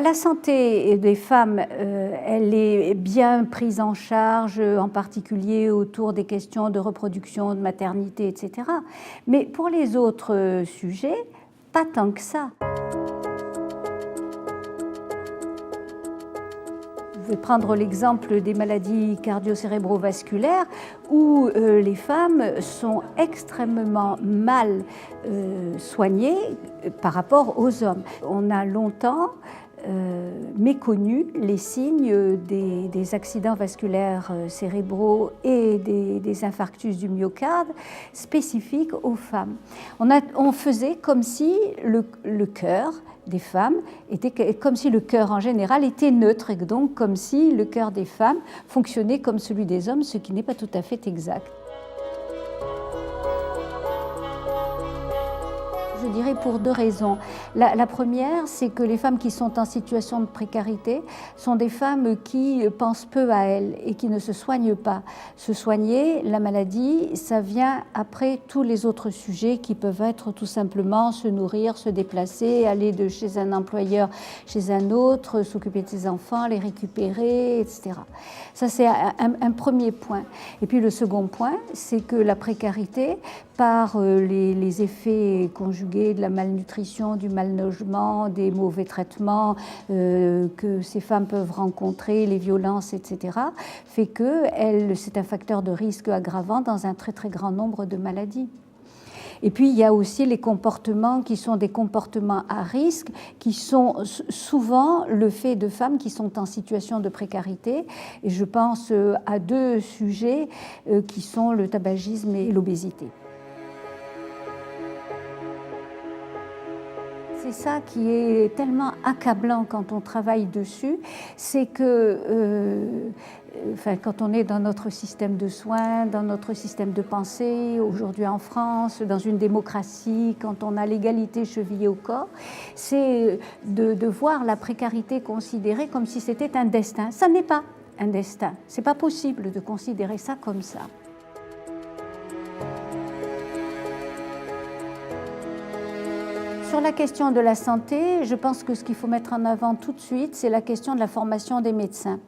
La santé des femmes, elle est bien prise en charge, en particulier autour des questions de reproduction, de maternité, etc. Mais pour les autres sujets, pas tant que ça. Je vais prendre l'exemple des maladies cardio-cérébrovasculaires où les femmes sont extrêmement mal soignées par rapport aux hommes. On a longtemps méconnu les signes des accidents vasculaires cérébraux et des infarctus du myocarde spécifiques aux femmes. On faisait comme si le cœur des femmes était comme si le cœur en général était neutre et donc comme si le cœur des femmes fonctionnait comme celui des hommes, ce qui n'est pas tout à fait exact. Je dirais pour deux raisons. La première, c'est que les femmes qui sont en situation de précarité sont des femmes qui pensent peu à elles et qui ne se soignent pas. Se soigner, la maladie, ça vient après tous les autres sujets qui peuvent être tout simplement se nourrir, se déplacer, aller de chez un employeur chez un autre, s'occuper de ses enfants, les récupérer, etc. Ça, c'est un premier point. Et puis le second point, c'est que la précarité, par les effets conjugués de la malnutrition, du mal-logement, des mauvais traitements que ces femmes peuvent rencontrer, les violences, etc., fait que c'est un facteur de risque aggravant dans un très très grand nombre de maladies. Et puis il y a aussi les comportements qui sont des comportements à risque, qui sont souvent le fait de femmes qui sont en situation de précarité. Et je pense à deux sujets qui sont le tabagisme et l'obésité. C'est ça qui est tellement accablant quand on travaille dessus, c'est que quand on est dans notre système de soins, dans notre système de pensée, aujourd'hui en France, dans une démocratie, quand on a l'égalité chevillée au corps, c'est de voir la précarité considérée comme si c'était un destin. Ça n'est pas un destin, c'est pas possible de considérer ça comme ça. Sur la question de la santé, je pense que ce qu'il faut mettre en avant tout de suite, c'est la question de la formation des médecins.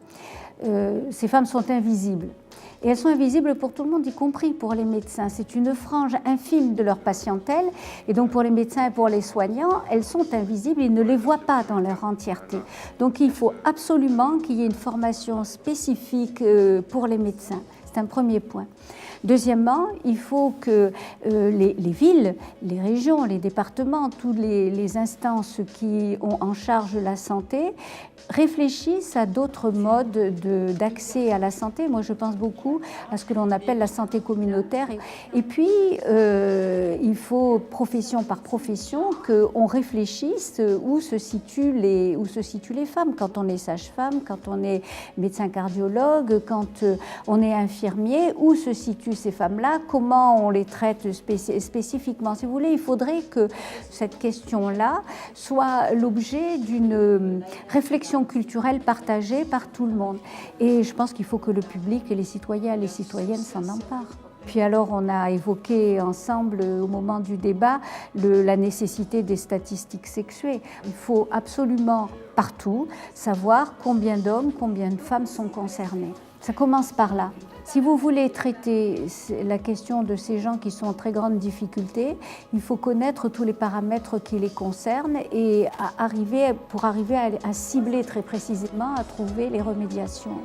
Ces femmes sont invisibles. Et elles sont invisibles pour tout le monde, y compris pour les médecins. C'est une frange infime de leur patientèle. Et donc pour les médecins et pour les soignants, elles sont invisibles, ils ne les voient pas dans leur entièreté. Donc il faut absolument qu'il y ait une formation spécifique pour les médecins. C'est un premier point. Deuxièmement, il faut que les villes, les régions, les départements, toutes les instances qui ont en charge la santé réfléchissent à d'autres modes d'accès à la santé. Moi, je pense beaucoup à ce que l'on appelle la santé communautaire. Et puis, il faut, profession par profession, qu'on réfléchisse où se situent les femmes. Quand on est sage-femme, quand on est médecin cardiologue, quand on est infirmier, où se situent ces femmes-là, comment on les traite spécifiquement. Si vous voulez, il faudrait que cette question-là soit l'objet d'une réflexion culturelle partagée par tout le monde. Et je pense qu'il faut que le public et les citoyens et les citoyennes s'en emparent. Puis alors, on a évoqué ensemble, au moment du débat, la nécessité des statistiques sexuées. Il faut absolument, partout, savoir combien d'hommes, combien de femmes sont concernés. Ça commence par là. Si vous voulez traiter la question de ces gens qui sont en très grande difficulté, il faut connaître tous les paramètres qui les concernent et pour arriver à cibler très précisément, à trouver les remédiations.